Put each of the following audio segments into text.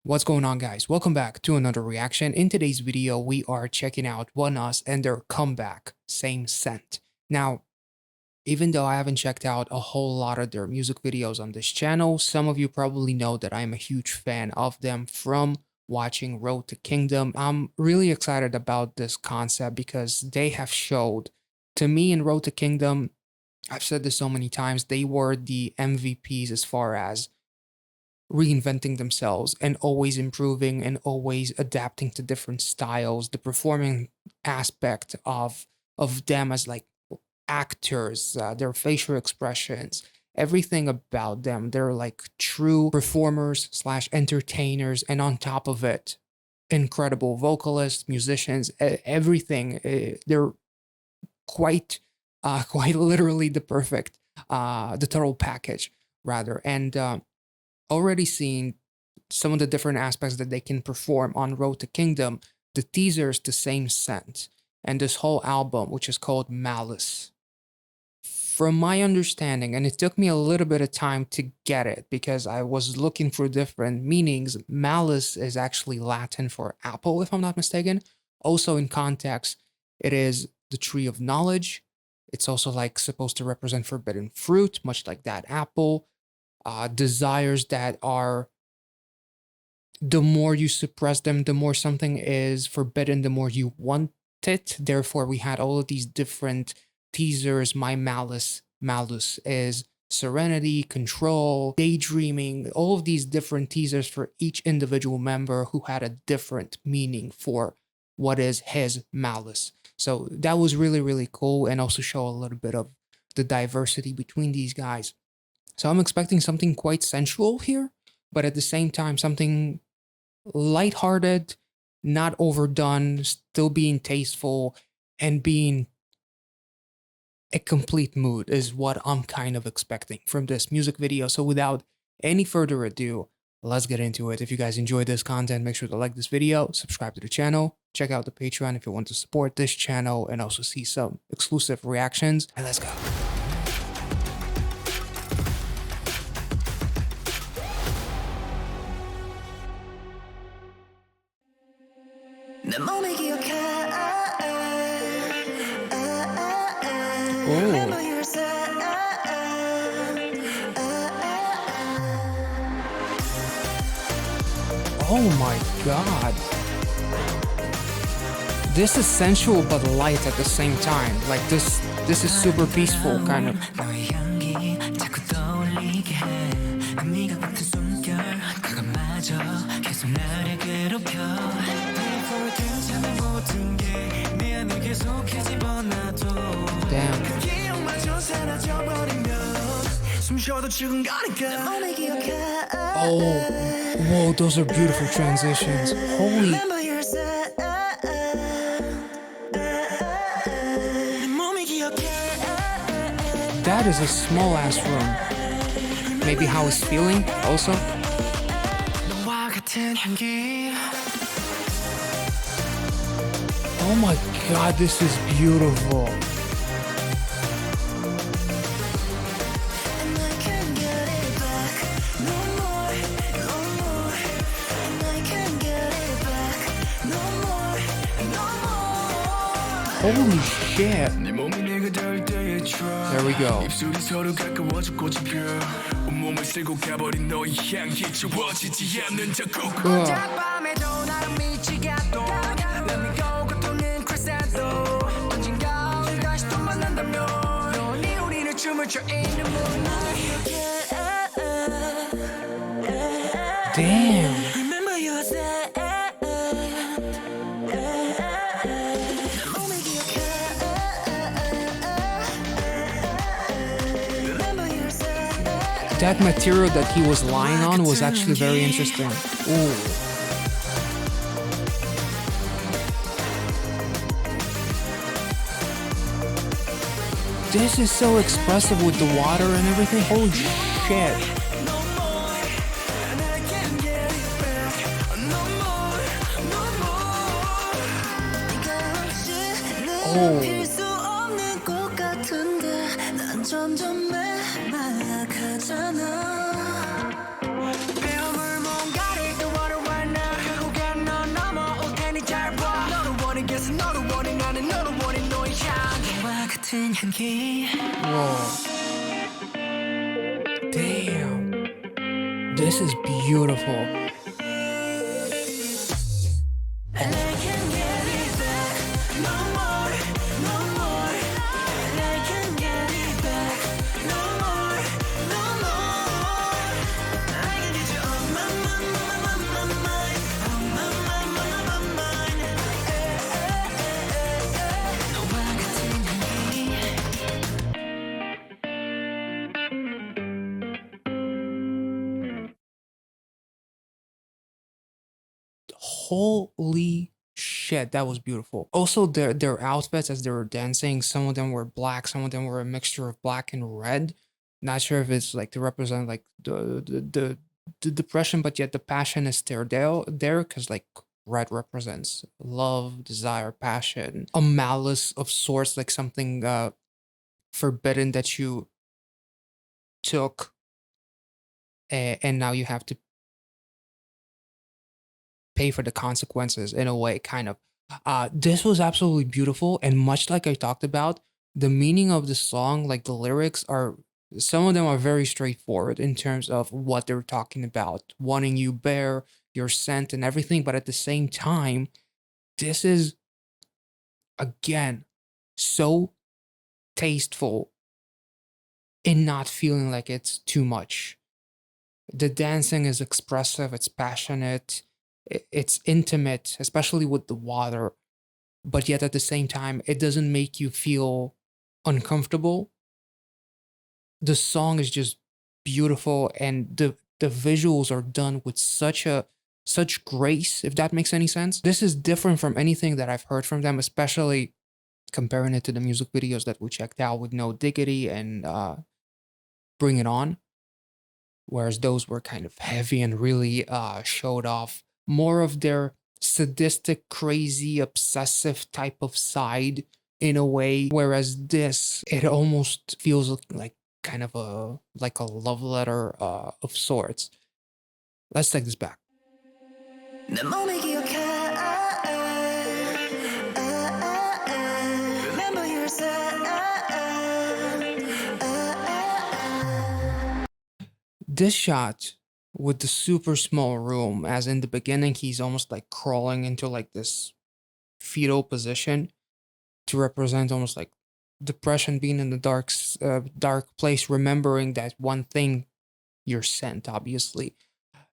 What's going on, guys? Welcome back to another reaction. In today's video, we are checking out ONEUS and their comeback, Same Scent. Now, even though I haven't checked out a whole lot of their music videos on this channel, some of you probably know that I'm a huge fan of them from watching Road to Kingdom. I'm really excited about this concept because they have showed, to me in Road to Kingdom, I've said this so many times, they were the MVPs as far as reinventing themselves and always improving and always adapting to different styles. The performing aspect of them as like actors, their facial expressions, everything about them, they're like true performers slash entertainers, and on top of it, incredible vocalists, musicians, everything. They're quite quite literally the perfect the total package rather. And already seeing some of the different aspects that they can perform on Road to Kingdom, the teasers, the Same Scent, and this whole album, which is called MALUS. From my understanding, and it took me a little bit of time to get it because I was looking for different meanings, MALUS is actually Latin for apple, if I'm not mistaken. Also, in context, it is the tree of knowledge. It's also like supposed to represent forbidden fruit, much like that apple. Desires that are, the more you suppress them, the more something is forbidden, the more you want it. Therefore, we had all of these different teasers. My malus is serenity, control, daydreaming, all of these different teasers for each individual member who had a different meaning for what is his malice. So that was really, really cool, and also show a little bit of the diversity between these guys. So I'm expecting something quite sensual here, but at the same time, something lighthearted, not overdone, still being tasteful, and being a complete mood is what I'm kind of expecting from this music video. So without any further ado, let's get into it. If you guys enjoyed this content, make sure to like this video, subscribe to the channel, check out the Patreon if you want to support this channel, and also see some exclusive reactions, and let's go. Oh my god. This is sensual but light at the same time. Like this is super peaceful kind of. Damn. Oh, whoa, those are beautiful transitions. Holy. That is a small ass room. Maybe how he's feeling also. Oh my god, this is beautiful. Holy shit. There we go. Damn. That material that he was lying on was actually very interesting. Ooh. This is so expressive with the water and everything. Holy shit. Oh. Whoa. Damn. This is beautiful. Holy shit, that was beautiful. Also, their outfits as they were dancing, some of them were black, some of them were a mixture of black and red. Not sure if it's like to represent like the depression, but yet the passion is there because like red represents love, desire, passion, a malice of sorts, like something forbidden that you took, and now you have to pay for the consequences in a way, kind of. This was absolutely beautiful, and much like I talked about, the meaning of the song, like the lyrics, are some of them are very straightforward in terms of what they're talking about, wanting you bare, your scent, and everything. But at the same time, this is again so tasteful in not feeling like it's too much. The dancing is expressive, it's passionate, it's intimate, especially with the water, but yet at the same time, it doesn't make you feel uncomfortable. The song is just beautiful, and the visuals are done with such grace, if that makes any sense. This is different from anything that I've heard from them, especially comparing it to the music videos that we checked out with No Diggity and Bring It On, whereas those were kind of heavy and really showed off more of their sadistic, crazy, obsessive type of side in a way. Whereas this, it almost feels like kind of a love letter of sorts. Let's take this back. This shot with the super small room, as in the beginning, he's almost like crawling into like this fetal position to represent almost like depression, being in the dark place, remembering that one thing, you're sent, obviously.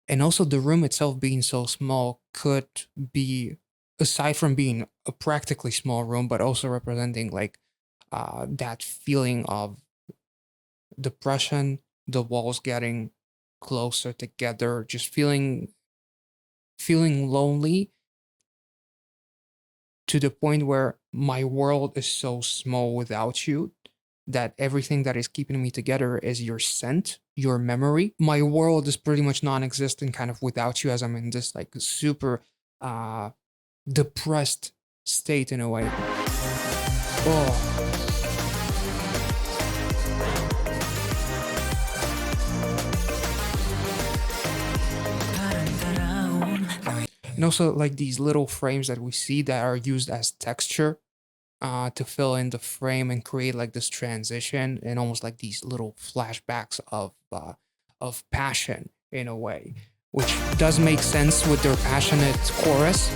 And also the room itself being so small could be, aside from being a practically small room, but also representing like that feeling of depression, the walls getting closer together, just feeling lonely to the point where my world is so small without you that everything that is keeping me together is your scent, your memory. My world is pretty much non-existent kind of without you, as I'm in this like super uh depressed state in a way. Oh. And also like these little frames that we see that are used as texture to fill in the frame and create like this transition and almost like these little flashbacks of passion in a way, which does make sense with their passionate chorus.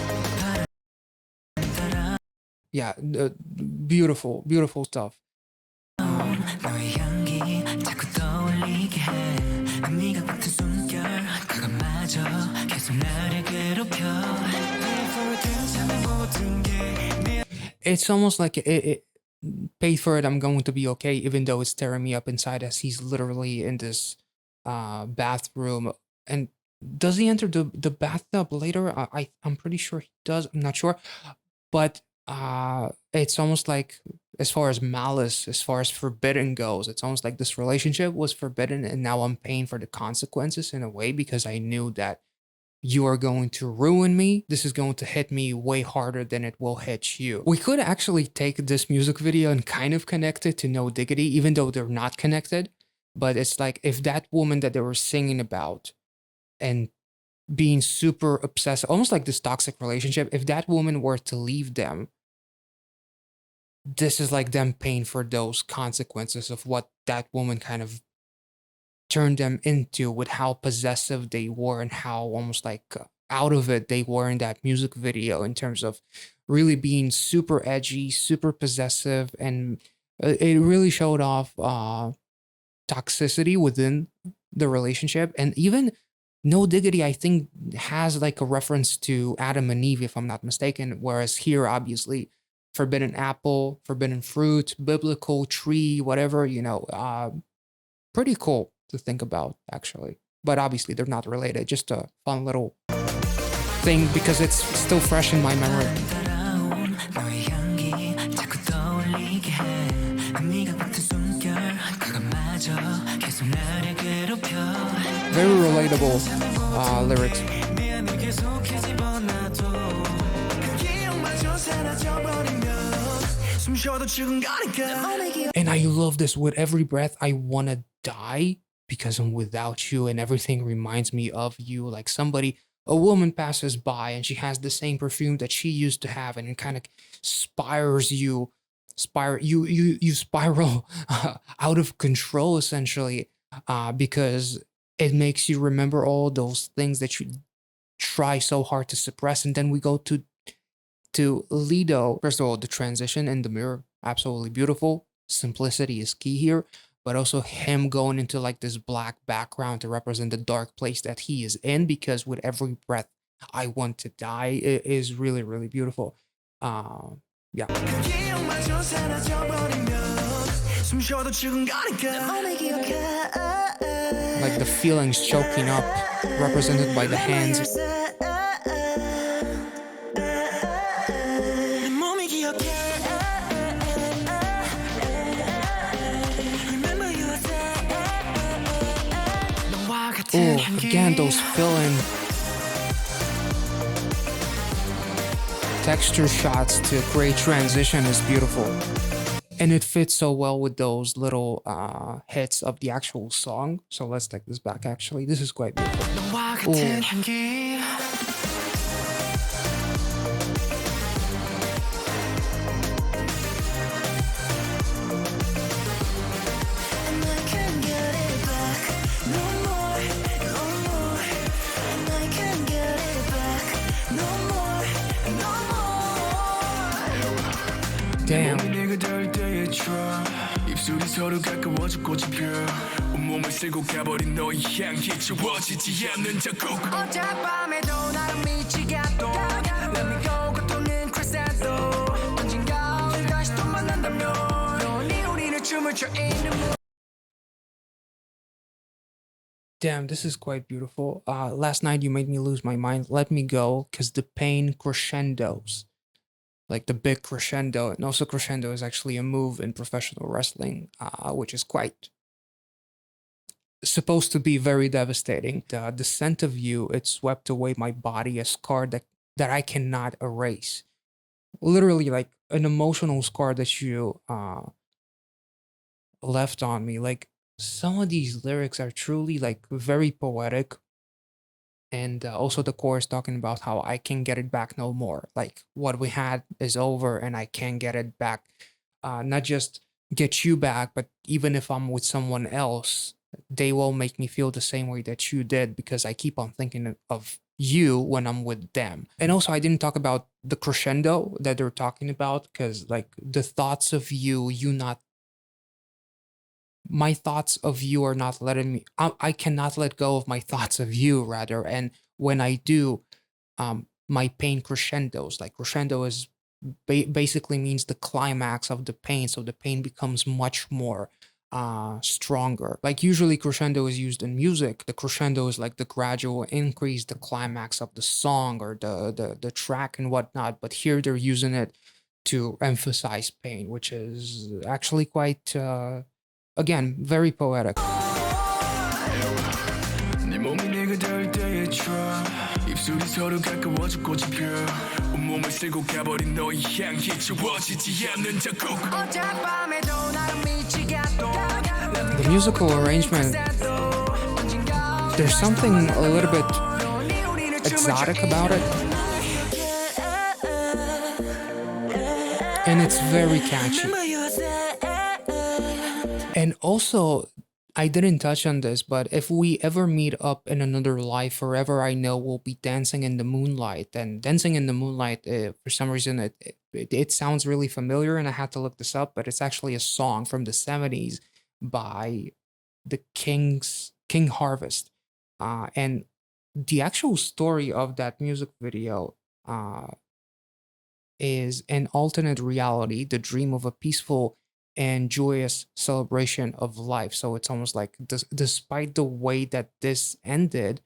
Yeah, beautiful, beautiful stuff. It's almost like it paid for it, I'm going to be okay, even though it's tearing me up inside, as he's literally in this bathroom. And does he enter the bathtub later? I'm pretty sure he does. I'm not sure, but it's almost like, as far as malice, as far as forbidden goes, it's almost like this relationship was forbidden, and now I'm paying for the consequences in a way, because I knew that you are going to ruin me. This is going to hit me way harder than it will hit you. We could actually take this music video and kind of connect it to No Diggity, even though they're not connected. But it's like, if that woman that they were singing about and being super obsessed, almost like this toxic relationship, if that woman were to leave them, this is like them paying for those consequences of what that woman kind of turned them into, with how possessive they were and how almost like out of it they were in that music video, in terms of really being super edgy, super possessive, and it really showed off toxicity within the relationship. And even No Diggity, I think, has like a reference to Adam and Eve, if I'm not mistaken. Whereas here, obviously, forbidden apple, forbidden fruit, biblical tree, whatever, pretty cool to think about, actually. But obviously, they're not related. Just a fun little thing because it's still fresh in my memory. Very relatable lyrics. And I love this. With every breath, I wanna die because I'm without you, and everything reminds me of you. Like a woman passes by and she has the same perfume that she used to have, and it kind of you spiral out of control, essentially, because it makes you remember all those things that you try so hard to suppress. And then we go to Lido. First of all, the transition in the mirror, absolutely beautiful. Simplicity is key here, but also him going into like this black background to represent the dark place that he is in, because with every breath I want to die, it is really, really beautiful. Yeah. Like the feelings choking up, represented by the hands. Oh, again, those fill-in texture shots to create transition is beautiful. And it fits so well with those little hits of the actual song. So let's take this back, actually. This is quite beautiful. Ooh. Damn. Damn, this is quite beautiful. Last night you made me lose my mind. Let me go, because the pain crescendos. Like the big crescendo. And also crescendo is actually a move in professional wrestling, which is quite supposed to be very devastating. The descent of you, it swept away my body, a scar that I cannot erase. Literally like an emotional scar that you left on me. Like, some of these lyrics are truly like very poetic. And also the chorus talking about how I can get it back no more. Like, what we had is over and I can't get it back. Not just get you back, but even if I'm with someone else, they will make me feel the same way that you did, because I keep on thinking of you when I'm with them. And also, I didn't talk about the crescendo that they're talking about, because like the thoughts of you not my thoughts of you are not letting me, I cannot let go of my thoughts of you, rather. And when I do, my pain crescendos. Like, crescendo is basically means the climax of the pain, so the pain becomes much more stronger. Like, usually crescendo is used in music. The crescendo is like the gradual increase, the climax of the song or the track and whatnot. But here they're using it to emphasize pain, which is actually quite again, very poetic. The musical arrangement, there's something a little bit exotic about it. and it's very catchy. And also, I didn't touch on this, but if we ever meet up in another life, forever I know we'll be dancing in the moonlight. And dancing in the moonlight, for some reason, it sounds really familiar, and I had to look this up. But it's actually a song from the '70s by the King Harvest, and the actual story of that music video uh, is an alternate reality, the dream of a peaceful and joyous celebration of life. So it's almost like, despite the way that this ended,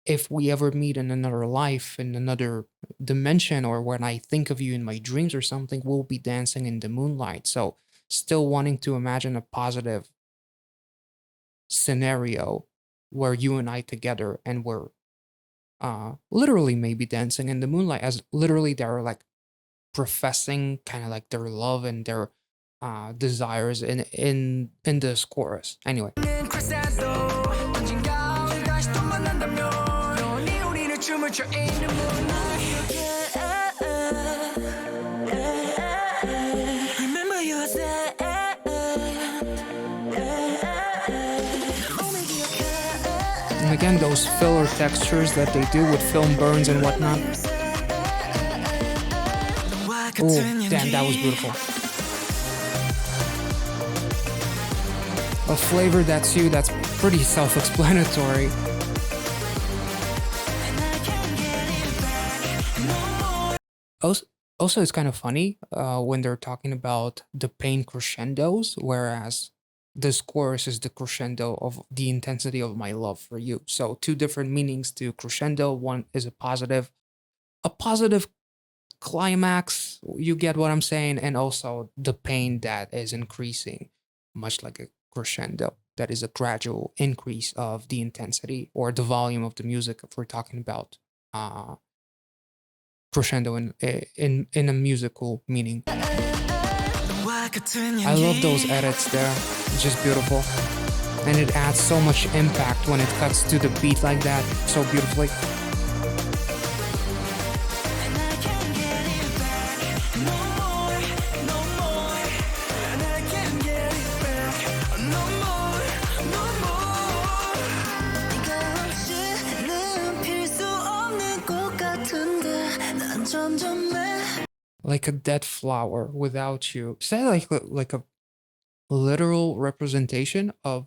if we ever meet in another life, in another dimension, or when I think of you in my dreams or something, we'll be dancing in the moonlight. So still wanting to imagine a positive scenario where you and I together, and we're literally maybe dancing in the moonlight, as literally they're like professing kind of like their love and their desires in this chorus. Anyway, and again, those filler textures that they do with film burns and whatnot. Oh, damn, that was beautiful. A flavor that's you, that's pretty self-explanatory. Also, it's kind of funny when they're talking about the pain crescendos, whereas this chorus is the crescendo of the intensity of my love for you. So two different meanings to crescendo. One is a positive climax, you get what I'm saying, and also the pain that is increasing, much like a crescendo. That is a gradual increase of the intensity or the volume of the music if we're talking about crescendo in a musical meaning. I love those edits there, it's just beautiful. And it adds so much impact when it cuts to the beat like that, so beautifully. Like a dead flower without you. Is that like a literal representation of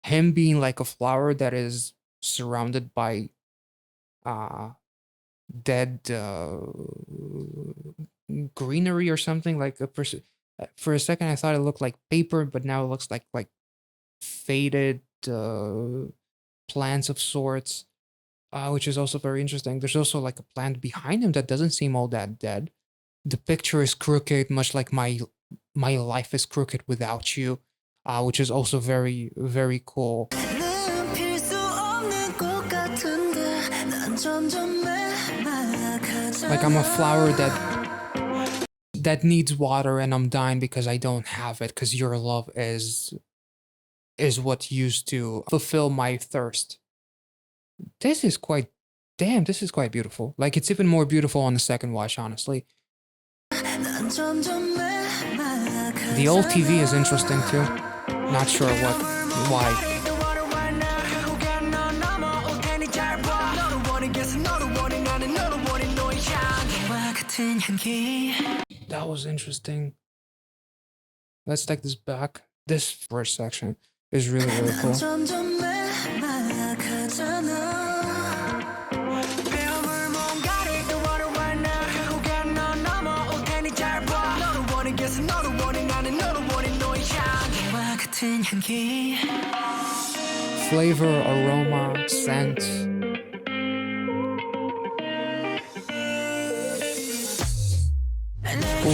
him being like a flower that is surrounded by dead greenery or something? Like a person, for a second I thought it looked like paper, but now it looks like faded plants of sorts, which is also very interesting. There's also like a plant behind him that doesn't seem all that dead. The picture is crooked, much like my life is crooked without you, which is also very, very cool. Like I'm a flower that needs water, and I'm dying because I don't have it, because your love is what used to fulfill my thirst. This is quite, damn, this is quite beautiful. Like, it's even more beautiful on the second watch, honestly. The old TV is interesting too. Not sure why. That was interesting. Let's take this back. This first section is really, really cool. Flavor, aroma, scent. Ooh.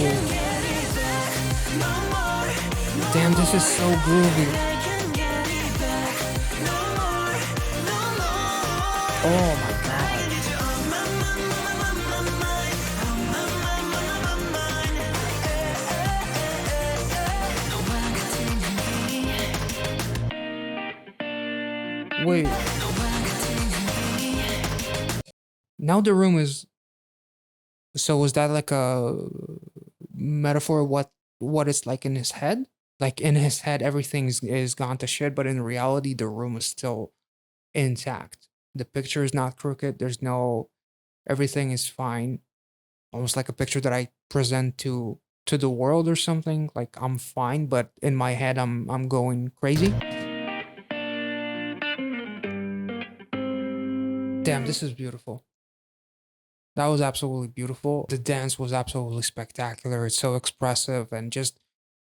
Damn, this is so groovy. Oh my god. Wait. Now the room is So was that like a metaphor of what it's like in his head? Like in his head, everything is gone to shit, but in reality, the room is still intact. The picture is not crooked. There's no everything is fine. Almost like a picture that I present to the world or something. Like I'm fine, but in my head, I'm going crazy. Damn, this is beautiful. That was absolutely beautiful. The dance was absolutely spectacular. It's so expressive and just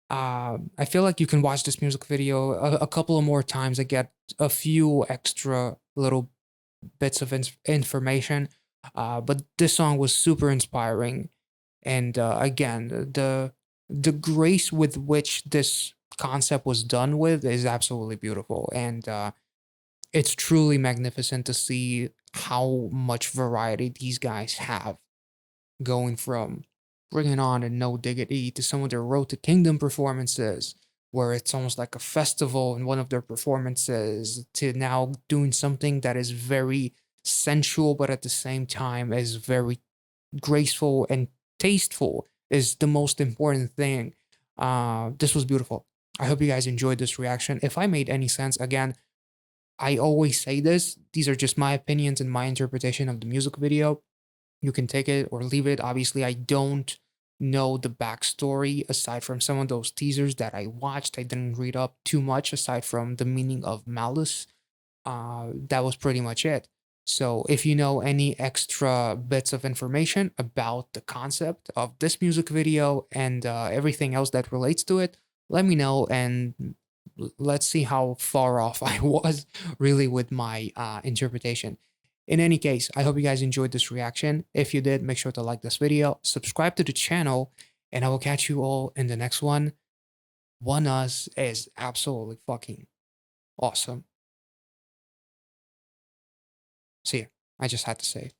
I feel like you can watch this music video a couple of more times and get a few extra little bits of information. But this song was super inspiring, and again, the grace with which this concept was done with is absolutely beautiful, and it's truly magnificent to see how much variety these guys have, going from Bring It On and No Diggity to some of their Road to Kingdom performances, where it's almost like a festival in one of their performances, to now doing something that is very sensual, but at the same time is very graceful and tasteful, is the most important thing. This was beautiful. I hope you guys enjoyed this reaction. If I made any sense, again, I always say this. These are just my opinions and my interpretation of the music video. You can take it or leave it. Obviously, I don't know the backstory aside from some of those teasers that I watched. I didn't read up too much aside from the meaning of malice. That was pretty much it. So, if you know any extra bits of information about the concept of this music video and everything else that relates to it, let me know and let's see how far off I was really with my interpretation. In any case, I hope you guys enjoyed this reaction. If you did, make sure to like this video, subscribe to the channel, and I will catch you all in the next one. ONEUS is absolutely fucking awesome. See ya. I just had to say.